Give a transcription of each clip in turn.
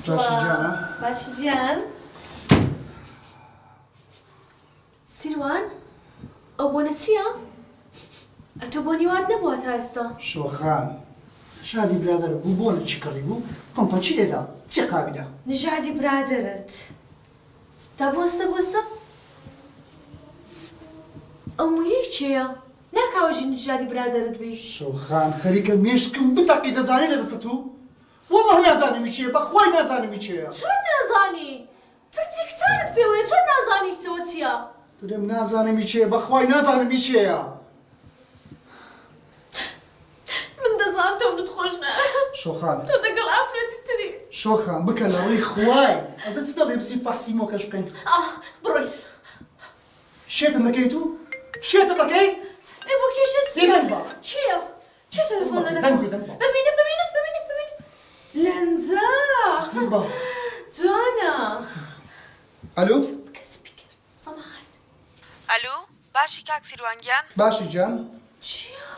باشی جانە باشی گیان سیروان ئەو بۆنە چییە؟ ئەتۆ بۆنی وات نەبووە تا ئێستا شۆخان شادی برادر بوو بۆنە چی کڕی بوو پۆمپە چی لێدا چی قابلە نژادی برادرت تا بۆستە ئەو مویەی چێە؟ ناکاوەژی نژادی برادرت بی شۆخان خەریکە مێشکم بتەقی دەزانی لە دەستە تو والله نازانمی چییە بەخوای نازانمی چییە چۆن نازانی؟ پرچی کچانت پێوەیە چۆن نازانی چەوە چییە؟ دەرێم نازانمی چییە بەخوای نازانمی چییە من دەزانم تۆ منت خۆش نایە شۆخان تۆ دەگەڵ ئافرەتی تری شۆخان بکە لەوەی خوای ئەزە چ دەڵێ بچین فەحسی مۆکەش بکەین بڕۆی شێتم دەکەی تو شێتم دەکەی ئێ بۆ کێشت دێنم بە چییە؟ چێ تەلەفۆنە دەنگی دەم بە ببینم لەنجە بە جوانە ئەلو کەسپیکر سەماحەت ئەلو باشی کاک سیروانگیان باشی جان چییە؟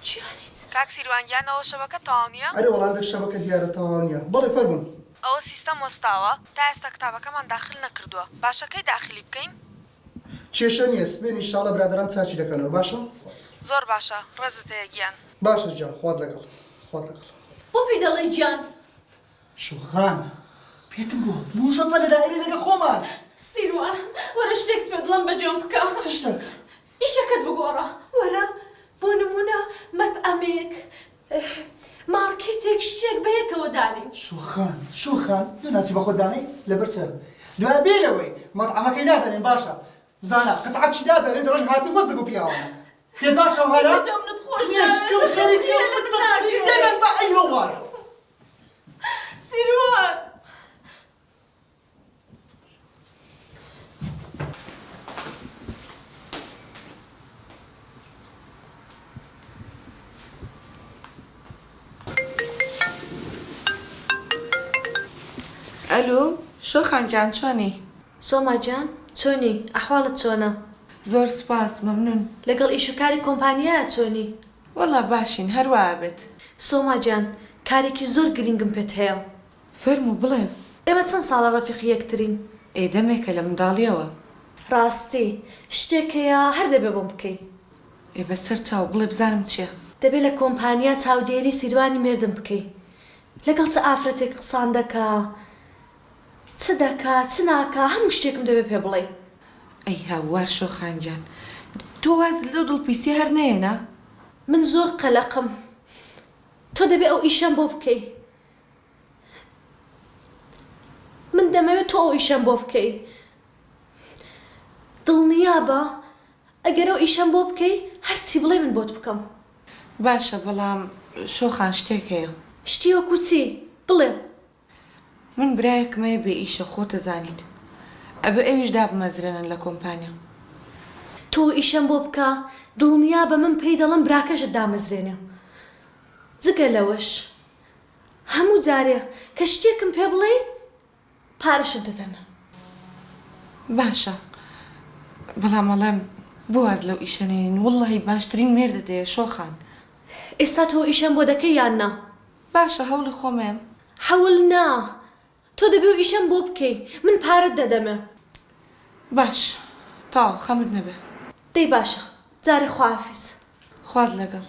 چیانیت؟ کاک سیروانگیانەوە شەبەکە تەواو نییە؟ ئەرێ وەڵاندە شەبەکە دیارە تەواو نییە بەڵێ فەرمون ئەوە سیستەم وەستاوە تا ئێستا کتابەکەمان داخل نەکردووە باشەکەی داخلی بکەین؟ کێشە نییە سبێن ئینشاڵە برادران چاچی دەکەنەوە باشە زۆر باشە ڕێزت هەیە گیان باشە جان خوات لەگەڵ خوات لەگەڵ بۆ پێی دەڵێ گیان شوخان پێتم گوت موسەفە لە دایرە لەگە خۆمان سیروان وەرە شتێک پێ دڵم بەجێم بکە چ شتێک ئیشەکەت بگۆڕە وەرە بۆ نمونە مەتئەمێک مارکێتێک شتێک بەیەکەوە دانی شوخان دوو ناچی بە خۆت دانەی لەبەر چەر دوای بێلەوەی مەطعەمەکەی نادەنێن باشە بزانە قەتعەت چی نادەنێن دەڵێن هاتن وەست دەگو پیاوانە پێت باشە هەرا تۆ منت خۆش مێشکم خەریکە بێنن بە ئەی هەوارە سیروان ئەلو شۆخانگیان چۆنی؟ سۆماجان چۆنی ئەحواڵت چۆنە؟ زۆر سپاس مەمنون لەگەڵ ئیشوکاری کۆمپانیایە چۆنی؟ وەڵا باشین هەروە بێت سۆماجان کارێکی زۆر گرنگم پێت هەیە فەرموو بڵێ ئێمە چەند ساڵە ڕەفیقی یەکترین ئێدەمێکە لە منداڵیەوە ڕاستی شتێک هەیە هەر دەبێ بۆم بکەی ئێ بەسەر چاو بڵێ بزانم چییە دەبێت لە کۆمپانیا چاودێری سیروانی مێردم بکەی لەگەڵ چه ئافرەتێک قسان دەکا چ دەکا چ ناکا هەموو شتێکم دەبێت پێ بڵێ ئەی هاوار شۆخانگیان تۆ واز لەو دڵپیسی هەر نەیەنا من زۆر قەلەقم تۆ دەبێت ئەو ئیشەم بۆ بکەی من دەمەوێت تۆ ئەو ئیشەم بۆ بکەی دڵنیابە ئەگەر ئەو ئیشەم بۆ بکەی هەرچی بڵێ من بۆت بکەم باشە بەڵام شۆخان شتێک هەیە شتی وەکو چی بڵێ من برایەکمەیە بێ ئیشە خۆتە زانیت ئەبێ ئەویش دابمەزرێنن لە کۆمپانیا تۆ ئیشەم بۆ بکە دڵنیابە من پێی دەڵم براکەشت دامەزرێنێ جگە لەوەش هەموو جارێ کە شتێکم پێ بڵێ پارەشت دەدەمە باشە بەڵام مەڵێم بۆ واز لەو ئیشەنێنین وڵڵی باشترین مێردت هەیە شۆخان ئێستا تۆ ئیشەم بۆ دەکەی یان نا باشە هەوڵی خۆمێم حەوڵ نا تۆ دەبێ و ئیشەم بۆ بکەی من پارەت دەدەمە باش تاو خەمت نەبێ دەی باشە جارێ خوافیز خوارد لەگەڵ